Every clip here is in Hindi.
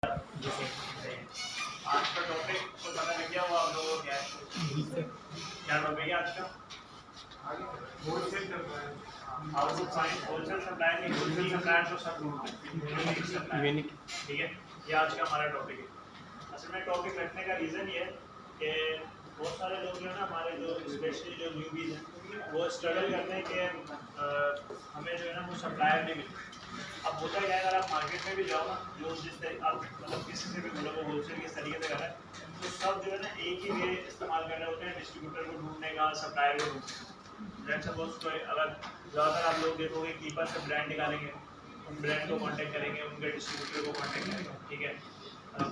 आज का टॉपिक तो पता लग गया वो आप लोगों को क्या है, क्या टॉपिक है आज का? होलसेल सप्लाई नहीं, होलसेल सप्लायर तो सब यूनिक, ठीक है। ये आज का हमारा टॉपिक है। असल में टॉपिक रखने का रीज़न ये है कि बहुत सारे लोग जो है ना, हमारे जो स्पेशली जो न्यूबीज हैं वो स्ट्रगल करते हैं कि हमें जो है ना वो सप्लायर नहीं मिलता। अब होता क्या है, अगर आप मार्केट में भी जाओ ना, जो जिस तरीके आप मतलब किसी से भी बोलो वो होलसेल किस तरीके से कर रहा है, तो सब जो है ना एक ही वे इस्तेमाल कर रहे होते हैं डिस्ट्रीब्यूटर को ढूंढने का, सप्लायर को ढूंढने। लेट्स सपोज कोई अगर ज़्यादातर आप लोग देखोगे कीपर से ब्रांड निकालेंगे, उन ब्रांड को कांटेक्ट करेंगे, उनके डिस्ट्रीब्यूटर को कांटेक्ट करेंगे, ठीक है।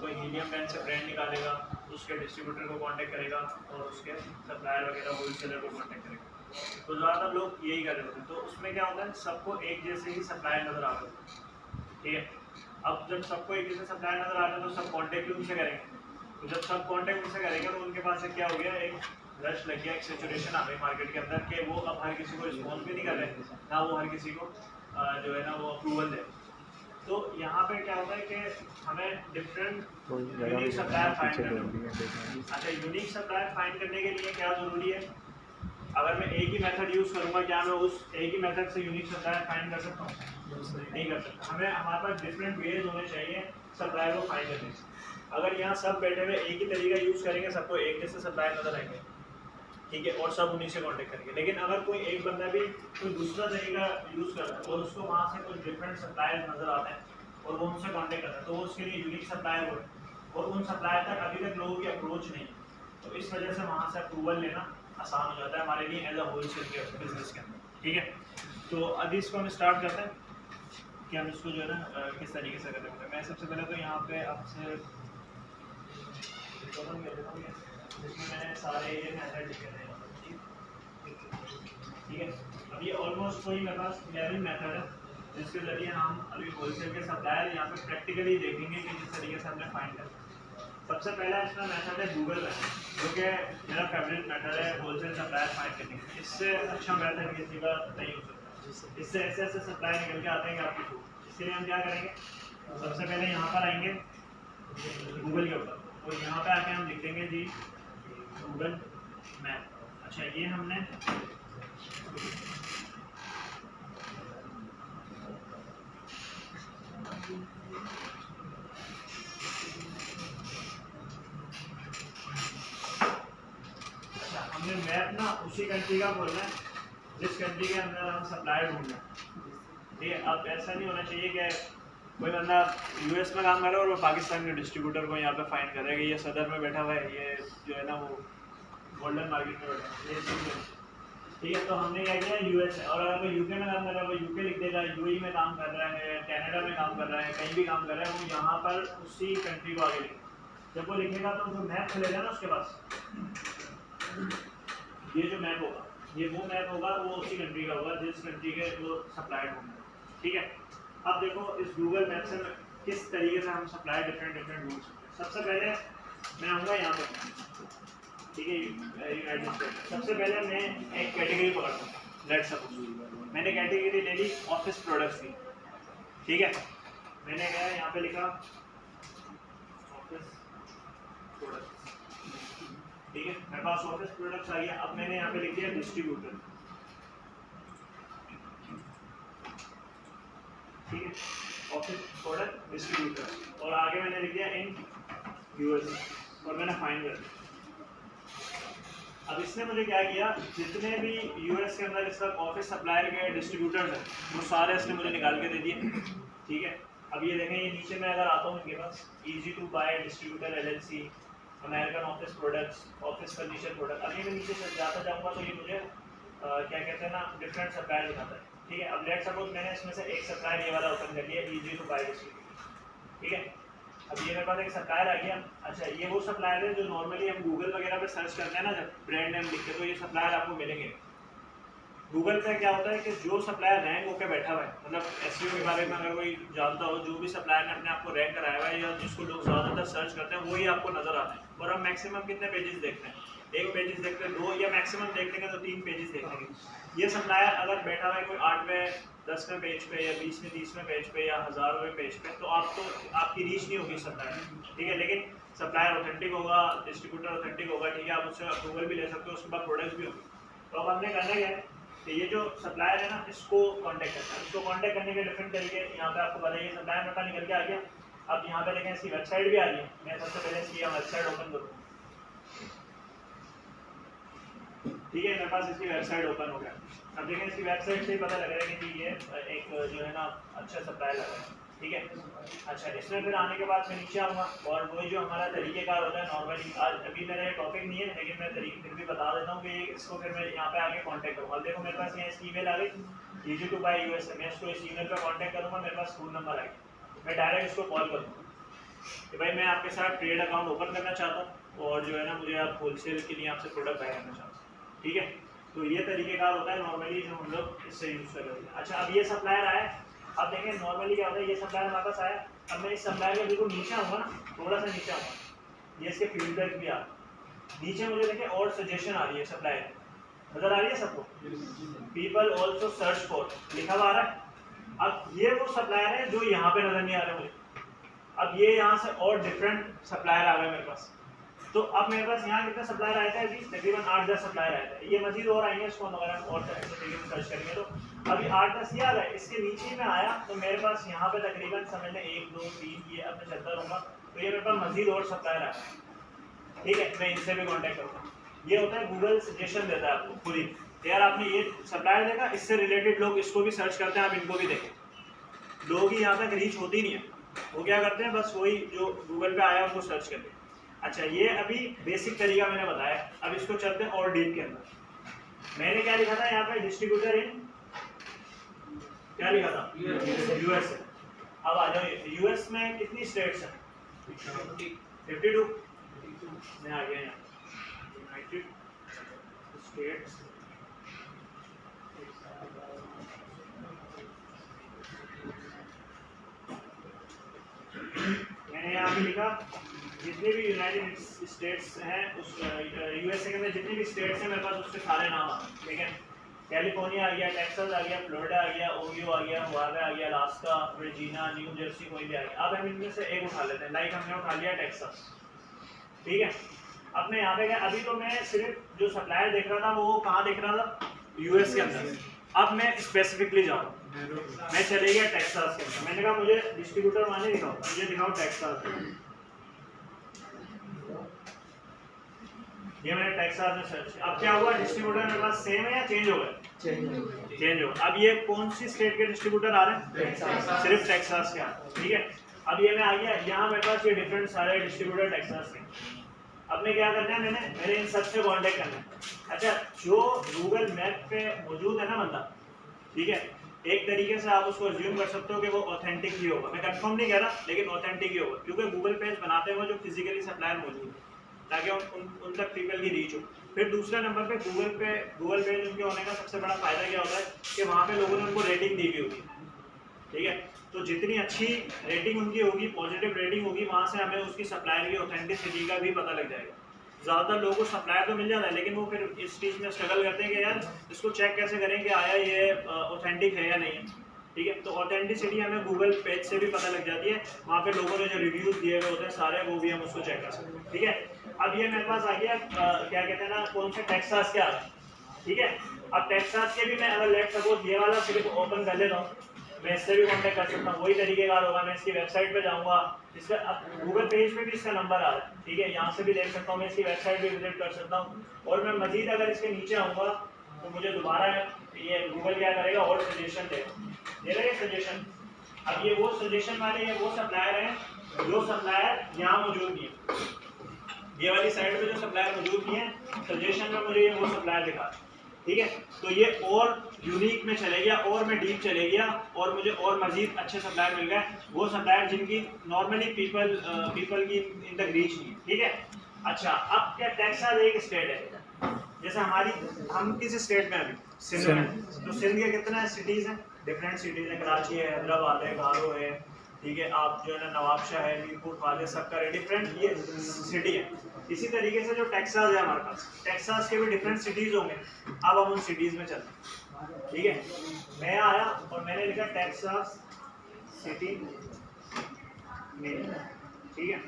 कोई हीलियम ब्रांड से ब्रांड निकालेगा, उसके डिस्ट्रीब्यूटर को कांटेक्ट करेगा और उसके सप्लायर वगैरह होलसेलर को कांटेक्ट करेगा। तो ज़्यादातर लोग यही कर रहे होते हैं। तो उसमें क्या होता है, सबको एक जैसे ही सप्लायर नज़र आ रहे होते हैं, ठीक है। अब जब सबको एक जैसे सप्लायर नज़र आ रहे हैं तो सब कांटेक्ट उनसे करेंगे। तो जब सब कांटेक्ट उनसे करेंगे तो उनके पास एक क्या हो गया, एक रश लग गया, एक सेचुरेशन आ गई मार्केट के अंदर कि वो अब हर किसी को रिस्पॉन्स भी नहीं कर रहे, ना वो हर किसी को जो है ना वो अप्रूवल दे। तो यहाँ पे क्या होता है कि हमें डिफरेंट यूनिक सप्लायर फाइंड करना। अच्छा, यूनिक सप्लायर फाइंड करने के लिए क्या ज़रूरी है? अगर मैं एक ही मेथड यूज़ करूँगा, क्या मैं उस एक ही मेथड से यूनिक सप्लायर फाइंड कर सकता हूँ? नहीं कर सकता। हमें हमारे पास डिफरेंट वेज होने चाहिए सप्लायर को फाइंड करने से। अगर यहाँ सब बैठे हुए एक ही तरीका यूज़ करेंगे, सबको एक जैसे सप्लायर नजर आएंगे, ठीक है, और सब उन्हीं से कांटेक्ट करेंगे। लेकिन अगर कोई एक बंदा भी कोई दूसरा तरीका यूज़ कर रहा है और उसको वहाँ से कुछ डिफरेंट सप्लायर नजर आते हैं और वो उनसे कांटेक्ट करता है, तो वो उसके लिए यूनिक सप्लायर हो, और उन सप्लायर तक अभी तक लोगों की अप्रोच नहीं है। तो इस वजह से वहाँ से अप्रूवल लेना आसान हो जाता है हमारे लिए एज अ होलसेल के बिजनेस के अंदर, ठीक है। तो अभी इसको हम स्टार्ट करते हैं कि हम इसको जो है ना किस तरीके से करते हैं। मैं सबसे पहले तो यहाँ पे आपसे जिसमें मैंने सारे ये मेथड लिखे थे, ठीक है। अब ये ऑलमोस्ट कोई मेरे पास 11 मेथड है जिसके जरिए हम अभी होलसेल के सप्लायर यहाँ पे प्रैक्टिकली देखेंगे कि जिस तरीके से हमने फाइंड कर। सबसे पहला इसका मेथड है गूगल मेथड, जो कि मेरा फेवरेट मेथड है होलसेल सप्लायर फाइंड करने का। इससे अच्छा मेथड किसी का नहीं हो सकता। इससे ऐसे ऐसे सप्लायर निकल के आते हैं कि आपकी छूट। इसके लिए हम क्या करेंगे, सबसे पहले यहाँ पर आएंगे गूगल के ऊपर, और यहाँ पे आके हम लिख देंगे जी गूगल मैप। अच्छा, ये हमने हमने मैप ना उसी कंट्री का बोलना है जिस कंट्री के अंदर हम सप्लायर ढूंढ रहे हैं, ठीक है। अब ऐसा नहीं होना चाहिए कि कोई बंदा यूएस में काम कर रहा है और वो पाकिस्तान के डिस्ट्रीब्यूटर को यहाँ पे फाइंड कर रहा है कि ये सदर में बैठा हुआ है, ये जो है ना वो गोल्डन मार्केट में बैठा है, ठीक है। तो हमने क्या किया, यूएस है, और अगर वो यूके में काम कर रहा है वो यूके लिख देगा, यूएई में काम कर रहा है, कनाडा में काम कर रहा है, कहीं भी काम कर रहा है, वो यहाँ पर उसी कंट्री को आगे लिखेगा। जब वो लिखेगा तो जो मैप खुलेगा ना उसके पास, ये जो मैप होगा ये वो मैप होगा, वो उसी कंट्री का होगा जिस कंट्री के वो सप्लायर होंगे, ठीक है। अब देखो इस गूगल मैप से किस तरीके से हम सप्लायर डिफरेंट ढूंढ सकते हैं। सबसे पहले मैं आऊँगा यहाँ पर, ठीक है, यूनाइटेड स्टेट। सबसे पहले मैं एक कैटेगरी पकड़ता हूँ। लेट्स सपोज मैंने कैटेगरी ले ली ऑफिस प्रोडक्ट्स की, ठीक है। मैंने क्या यहाँ पे लिखा ऑफिस प्रोडक्ट्स, ठीक है। मेरे पास ऑफिस प्रोडक्ट्स आ गया। अब मैंने यहाँ पे लिख दिया डिस्ट्रीब्यूटर, ठीक है, ऑफिस प्रोडक्ट डिस्ट्रीब्यूटर, और आगे मैंने लिख दिया इन यूएस, और मैंने फाइंड कर दिया। अब इसने मुझे क्या किया, जितने भी यूएस के अंदर इसका ऑफिस सप्लायर के डिस्ट्रीब्यूटर्स हैं वो सारे इसने मुझे निकाल के दे दिए, ठीक है। अब ये देखें, ये नीचे मैं अगर आता हूँ इनके पास easy to buy distributor LLC, American office products, office furniture product, अभी मैं नीचे से जाता जाऊँगा तो ये मुझे क्या कहते हैं ना डिफरेंट सप्लायर दिखाता है, ठीक है। अब लेट्स सपोज मैंने इसमें से एक सप्लायर ये वाला ओपन कर लिया, इजी टू बाय डिस्ट्रीब्यूटर, ठीक है। अब ये मेरे पास एक सप्लायर आ गया। अच्छा, ये वो सप्लायर है जो नॉर्मली हम गूगल वगैरह पे सर्च करते हैं ना, जब ब्रांड नेम लिखते हैं तो ये सप्लायर आपको मिलेंगे। गूगल पे क्या होता है कि जो सप्लायर रैंक होकर बैठा हुआ है, मतलब एसईओ के बारे में अगर कोई जानता हो, जो भी सप्लायर ने अपने आप को रैंक कराया हुआ है या जिसको लोग ज़्यादातर सर्च करते हैं वही आपको नजर आता है। और हम मैक्सिमम कितने पेजेस देखते हैं, 1 पेजेस देखते हैं, 2 या मैक्सिमम देख लेंगे तो 3 पेजेस देख लेंगे। ये सप्लायर अगर बैठा हुआ है कोई 8वें 10वें पेज पे या 20वें 30वें पेज पे या 1000वें पेज पे, तो आपकी रीच नहीं होगी सप्लायर, ठीक है। लेकिन सप्लायर ऑथेंटिक होगा, डिस्ट्रीब्यूटर ऑथेंटिक होगा, ठीक है, आप उससे अप्रूवल भी ले सकते हो, उसके बाद प्रोडक्ट्स भी होंगे। तो अब हमने करना क्या है कि ये जो सप्लायर है ना, इसको कांटेक्ट करना है। इसको कांटेक्ट करने के डिफरेंट तरीके यहाँ पे आपको बताइए। सप्लायर मेरे पास निकल के आ गया, अब यहाँ पे देखें इसकी वेबसाइट भी आ रही है। मैं सबसे पहले इसकी वेबसाइट ओपन करूँ, ठीक है, मेरे पास इसकी वेबसाइट ओपन हो गया। अब देखें इसकी वेबसाइट से ही पता लग रहा है कि ये एक जो है ना अच्छा सप्लायर लग रहा है, ठीक है। अच्छा, इसमें फिर आने के बाद मैं नीचे आऊँगा और वही जो हमारा तरीक़ेकार होता है नॉर्मली, आज अभी मेरा ये टॉपिक नहीं है लेकिन मैं तरीके फिर भी बता देता हूँ कि इसको फिर मैं यहाँ पे आके कांटेक्ट करूँगा। देखो मेरे पास यहाँ इसकी ईमेल आ गई, ईजी टू बाय यूएसए। मैं इसको इस ईमेल पर कॉन्टैक्ट करूँगा, मेरे पास फ़ोन नंबर आएगा, मैं डायरेक्ट इसको कॉल करूँगा कि भाई मैं आपके साथ ट्रेड अकाउंट ओपन करना चाहता हूँ और जो है ना मुझे आप होलसेल के लिए आपसे प्रोडक्ट बाय करना चाहता हूँ, ठीक है। तो ये तरीक़ेकार होता है नॉर्मली जो हम लोग इससे यूज़ कर रहे हैं। अच्छा, अब ये सप्लायर आया, अब देखें नॉर्मली क्या होता है, ये सप्लायर हमारे पास आया। अब मैं इस सप्लायर के बिल्कुल नीचे आऊँगा ना, थोड़ा सा नीचे आऊँगा, ये इसके फीडबैक भी आ नीचे मुझे देखें और सजेशन आ रही है सप्लायर, नजर आ रही है सबको, पीपल ऑल्सो सर्च फॉर लिखा हुआ आ रहा है। अब ये वो सप्लायर है जो यहाँ पे नजर नहीं आ रहा मुझे। अब ये यहाँ से और डिफरेंट सप्लायर आ गए मेरे पास। तो अब मेरे पास यहाँ कितने सप्लायर आए थे, अभी तकरीबन 8-10 सप्लायर आए थे। ये मजीद और आएंगे, इसको अगर और सर्च करेंगे तो अभी 8-10 ये आ गए। इसके नीचे में आया तो मेरे पास यहाँ पे तकरीबन समझ लें 1 2 3 ये अब मैं चलता रहूँगा, तो ये मेरे पास मजीद और सप्लायर आए, ठीक है। मैं इनसे भी कॉन्टैक्ट करूँगा। ये होता है गूगल सजेशन देता है आपको खुद ही, यार आपने ये सप्लायर देखा, इससे रिलेटेड लोग इसको भी सर्च करते हैं, आप इनको भी देखें। लोगों की यहाँ तक रीच होती नहीं है, वो क्या करते हैं बस वही जो गूगल पे आया उनको सर्च करते हैं। अच्छा, ये अभी बेसिक तरीका मैंने बताया, अब इसको चलते हैं और डीप के अंदर। मैंने क्या लिखा था यहाँ पे, डिस्ट्रीब्यूटर इन क्या लिखा था, यूएस। अब आ जाओ, यूएस में कितनी स्टेट्स हैं, 52। मैं आ गया यहाँ, यूनाइटेड स्टेट्स। मैंने यहाँ पे लिखा जितने भी यूनाइटेड स्टेट्स हैं, उस यूएसए के अंदर जितने भी स्टेट्स हैं मेरे पास उसके सारे नाम आ गए, ठीक है। कैलिफोर्निया आ गया, टेक्सास आ गया, फ्लोरिडा आ गया, ओहियो आ गया, हुआवे आ गया, अलास्का, वर्जीनिया, न्यू जर्सी, कोई भी आ गया। अब हम इनमें से एक उठा लेते हैं, लाइक हमने उठा लिया टेक्सास, ठीक है। अब मैं यहाँ पे गया, अभी तो मैं सिर्फ जो सप्लायर देख रहा था वो कहाँ देख रहा था, यूएस के अंदर। अब मैं स्पेसिफिकली जाऊँ, मैं चले गया टेक्सास के अंदर। मैंने कहा मुझे डिस्ट्रीब्यूटर माने दिखाओ, मुझे दिखाओ टेक्सास। ये मैंने टेक्सास में सर्च किया। अब क्या हुआ, डिस्ट्रीब्यूटर मेरे पास सेम है या चेंज हो गए, चेंज हो। अब ये कौन सी स्टेट के डिस्ट्रीब्यूटर आ रहे हैं, सिर्फ टेक्सास के आ रहे हैं, ठीक है। अब ये मैं आ गया यहाँ, मेरे पास ये डिफरेंट सारे डिस्ट्रीब्यूटर टेक्सास के। अब मैं क्या करना है, मैंने इन सबसे कांटेक्ट करना है। अच्छा, जो गूगल मैप पे मौजूद है ना बंदा, ठीक है, एक तरीके से आप उसको अज्यूम कर सकते हो कि वो ऑथेंटिक ही होगा। मैं कंफर्म नहीं कह रहा लेकिन ऑथेंटिक ही होगा, क्योंकि गूगल पेज बनाते हैं जो फिजिकली सप्लायर मौजूद है ताकि उन तक पीपल की रीच हो। फिर दूसरे नंबर पे गूगल पेज उनके होने का सबसे बड़ा फायदा क्या होता है कि वहाँ पे लोगों ने उनको रेटिंग दी हुई होगी, ठीक है। तो जितनी अच्छी रेटिंग उनकी होगी, पॉजिटिव रेटिंग होगी, वहाँ से हमें उसकी सप्लायर की ऑथेंटिसिटी का भी पता लग जाएगा। ज़्यादातर लोगों को सप्लायर तो मिल जाता है लेकिन वो फिर इस चीज़ में स्ट्रगल करते हैं कि यार इसको चेक कैसे करें कि आया ये ऑथेंटिक है या नहीं है, ठीक है। तो ऑथेंटिसिटी हमें गूगल पेज से भी पता लग जाती है, वहाँ पे लोगों ने जो रिव्यूज़ दिए हुए होते हैं सारे, वो भी हम उसको चेक कर सकते हैं, ठीक है। अब ये मेरे पास आ गया क्या कहते हैं ना, कौन से टेक्सास के आ गए, ठीक है। अब टेक्सास के भी मैं अगर लेट सपोज ये वाला सिर्फ ओपन कर लेता हूँ, मैं इससे भी कॉन्टेक्ट कर सकता हूँ, वही तरीकेकार होगा। मैं इसकी वेबसाइट पे जाऊँगा, इसका अब गूगल पेज पे भी इसका नंबर आ रहा है, ठीक है, यहाँ से भी देख सकता हूँ, मैं इसकी वेबसाइट भी विजिट कर सकता हूँ। और मैं मजीद अगर इसके नीचे आऊँगा तो मुझे दोबारा ये गूगल क्या करेगा और सजेशन देगा, ये सजेशन। अब ये वो सजेशन वाले ये वो सप्लायर हैं जो सप्लायर यहाँ मौजूद नहीं है, ये वाली साइड पे जो सप्लायर मौजूद नहीं है, सजेशन में मुझे ये वो सप्लायर दिखा, ठीक है। तो ये और यूनिक में चले गया और मैं डीप चले गया और मुझे और मजीद अच्छे सप्लायर मिल गए, वो सप्लायर जिनकी नॉर्मली पीपल की इन तक रीच नहीं, ठीक है। अच्छा, अब क्या टेक्सास एक स्टेट है, जैसे हम किस स्टेट में अभी सिंध में, तो सिंध के कितने सिटीज़ हैं, डिफरेंट सिटीज़ हैं, कराची है, हैदराबाद है, गारो है, ठीक है, आप जो है ना नवाबशाह है, मीरपुर, खालिद, सबका डिफरेंट ये सिटी है। इसी तरीके से जो टेक्सास है हमारे पास, टेक्सास के भी डिफरेंट सिटीज़ होंगे। अब हम उन सिटीज़ में चलते हैं, ठीक है। मैं आया और मैंने लिखा टेक्सास सिटी में, ठीक है,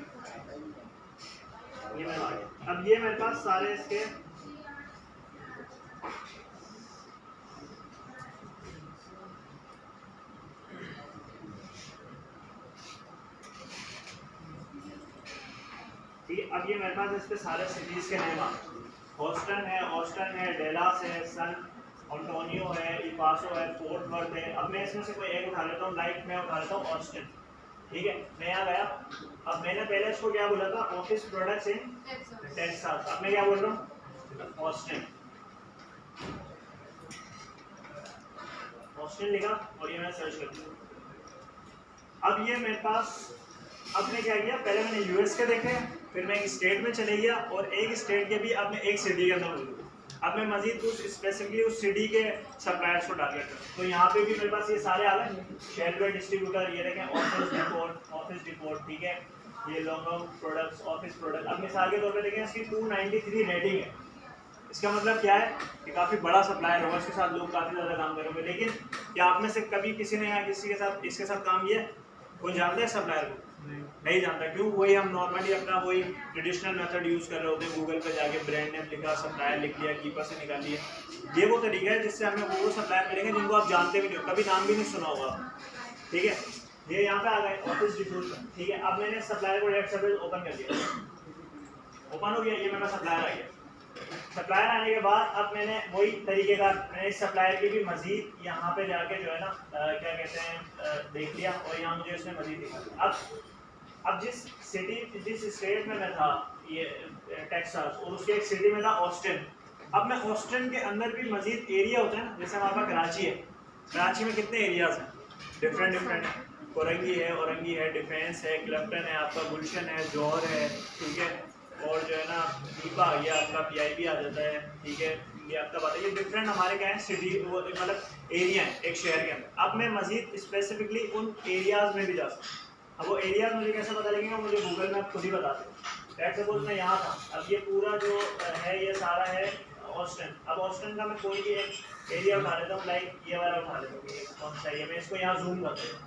ये मैं आ गया। अब ये मेरे पास सारे इसके अब ये मेरे पास इस पे सारे सिटीज़ के नेम आ गए। ऑस्टन है, डेलास है, सन एंटोनियो है, इपासो है, फोर्ट वर्थ है। अब मैं इसमें से कोई एक उठा लेता हूँ, लाइक मैं उठा लेता हूँ ऑस्टिन, ठीक है। मैं यहाँ गया, अब मैंने पहले इसको क्या बोला था, ऑफिस प्रोडक्ट्स इन टेक्सास। अब मैं क्या बोल रहा हूँ, ऑस्टिन लिखा और ये मैंने सर्च कर दिया। अब ये मेरे पास, अब मैं क्या किया, पहले मैंने यूएस के देखे, फिर मैं एक स्टेट में चले गया और एक स्टेट के भी अब मैं एक सिटी के अंदर, अब मैं मजीद कुछ स्पेसिफिकली उस सिटी के सप्लायर्स को टारगेट करूँ। तो यहाँ पे भी मेरे पास ये सारे आ गए, शेलवेयर डिस्ट्रीब्यूटर, ये देखें ऑफिस डिपोर्ट, ठीक है, ये लॉन्ग प्रोडक्ट्स, ऑफिस प्रोडक्ट। अब मिसाल के तौर पे देखें, इसकी 293 रेटिंग है। इसका मतलब क्या है कि काफ़ी बड़ा सप्लायर होगा, इसके साथ लोग काफ़ी ज़्यादा काम करेंगे। लेकिन क्या आप में से कभी किसी ने यहाँ किसी के साथ इसके साथ काम किया, कोई जानता है सप्लायर को? नहीं जानता। क्यों? वही हम नॉर्मली अपना वही ट्रेडिशनल मेथड यूज़ कर रहे होते हैं, गूगल पे जाके ब्रांड नेम लिखा, सप्लायर लिख लिया, कीपर से निकाल लिया। ये वो तरीका है जिससे हमें वो सप्लायर मिलेंगे जिनको आप जानते भी नहीं हो, कभी नाम भी नहीं सुना होगा, ठीक है। ये यहाँ पे आ गए ऑफिस डिपोर्ट, ठीक है। अब मैंने सप्लायर को डायरेक्ट सर्विस ओपन कर दिया, ओपन हो गया, ये मेरा सप्लायर आ गया। सप्लायर आने के बाद अब मैंने वही तरीके का, मैंने इस सप्लायर की भी मजीद यहाँ पे जाके जो है ना क्या कहते हैं देख लिया, और यहाँ मुझे इसमें मजीद दिखा। अब जिस स्टेट में मैं था, ये टेक्सास, और उसके एक सिटी में था ऑस्टिन। अब मैं ऑस्टिन के अंदर भी मजीद एरिया होते हैं ना, जैसे हमारे पास कराची है, कराची में कितने एरियाज हैं, डिफरेंट औरंगी है, डिफेंस है, क्लिफ्टन है, आपका गुलशन है, जौहर है, ठीक है, और जो है ना दीपा आ गया, आपका PIB आ जाता है, ठीक है, ये आपका बात है। ये डिफरेंट हमारे क्या है सिटी, वो मतलब एरिया है एक शहर के अंदर। अब मैं मजीद स्पेसिफिकली उन एरियाज में भी जा सकता हूँ। अब वो एरियाज मुझे कैसे पता लगेगा, मुझे गूगल मैप खुद ही बताते हैं। लेट्स सपोज मैं यहाँ था, अब ये पूरा जो है ये सारा है ऑस्टिन। अब ऑस्टिन का मैं कोई भी एक एरिया उठा लेता हूँ, लाइक ये वाला उठा लेता हूँ, कौन सा है, मैं इसको यहाँ जूम करता हूँ,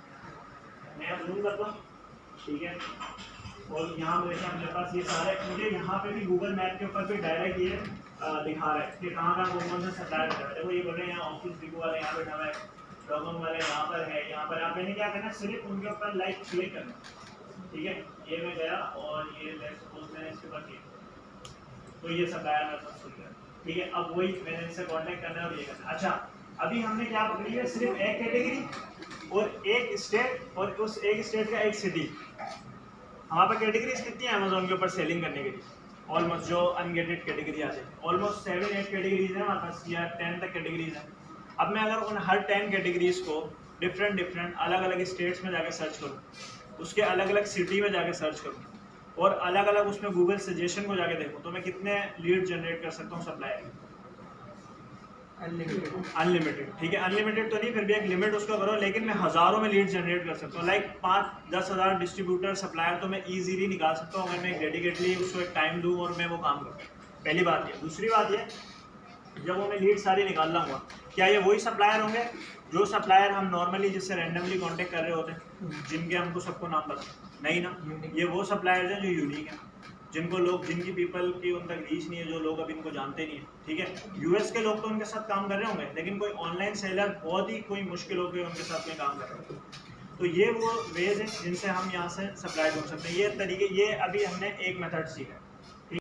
मैं यहाँ जूम करता हूँ, ठीक है। और यहाँ मेरे पास ये सारे, मुझे यहाँ पे भी गूगल मैप के ऊपर भी डायरेक्ट ये दिखा रहा है कि कहाँ कौन से सप्लायर कर रहे हैं। देखो ये बोल रहे हैं यहाँ ऑफिस डिपो वाले यहाँ बैठा हुआ है, लॉगन वाले यहाँ पर है, यहाँ पर आप मैंने क्या करना है, सिर्फ उनके ऊपर लाइक क्लिक करना, ठीक है। ये मैं गया और ये मैंने इसके ऊपर क्लिक, तो ये सप्लायर मेरे पास खुल गया, ठीक है। अब वही मैंने इनसे कॉन्टेक्ट करना है और ये करना है। अच्छा, अभी हमने क्या पकड़ी है, सिर्फ एक कैटेगरी और एक स्टेट, और उस एक स्टेट का एक सिटी। हमारे पास कैटेगरीज कितनी है अमेजोन के ऊपर सेलिंग करने के लिए, ऑलमोस्ट जो अनगेटेड कैटेगरी आते हैं, ऑलमोस्ट 7-8 कैटेगरीज हैं हमारे पास, या 10 तक कैटेगरीज हैं। अब मैं अगर उन हर 10 कैटेगरीज को डिफरेंट अलग अलग स्टेट्स में जाके सर्च करूँ, उसके अलग अलग सिटी में जाके सर्च करूँ, और अलग अलग उसमें गूगल सजेशन को जाके देखूँ, तो मैं कितने लीड जनरेट कर सकता हूँ सप्लायर? अनलिमिटेड, ठीक है। अनलिमिटेड तो नहीं, फिर भी एक लिमिट उसका करो, लेकिन मैं हज़ारों में लीड जनरेट कर सकता हूँ। लाइक 5-10 हज़ार डिस्ट्रीब्यूटर सप्लायर तो मैं ईजीली निकाल सकता हूँ अगर मैं डेडिकेटली उसको एक टाइम दूँ और मैं वो काम करूँ। पहली बात ये। दूसरी बात ये, जब वो मैं लीड सारी निकाल लूँगा, क्या ये वही सप्लायर होंगे जो सप्लायर हम नॉर्मली जिससे रैंडमली कॉन्टेक्ट कर रहे होते हैं, जिनके हमको सबको नाम पता? नहीं ना, ये वो सप्लायर्स हैं जो यूनिक हैं, जिनको लोग, जिनकी पीपल की उन तक रीच नहीं है, जो लोग अभी इनको जानते नहीं है, ठीक है। यूएस के लोग तो उनके साथ काम कर रहे होंगे, लेकिन कोई ऑनलाइन सेलर बहुत ही कोई मुश्किल हो गई उनके साथ में काम कर रहे हो। तो ये वो वेज हैं जिनसे हम यहाँ से सप्लाई कर सकते हैं। ये तरीके, ये अभी हमने एक मेथड सीखा,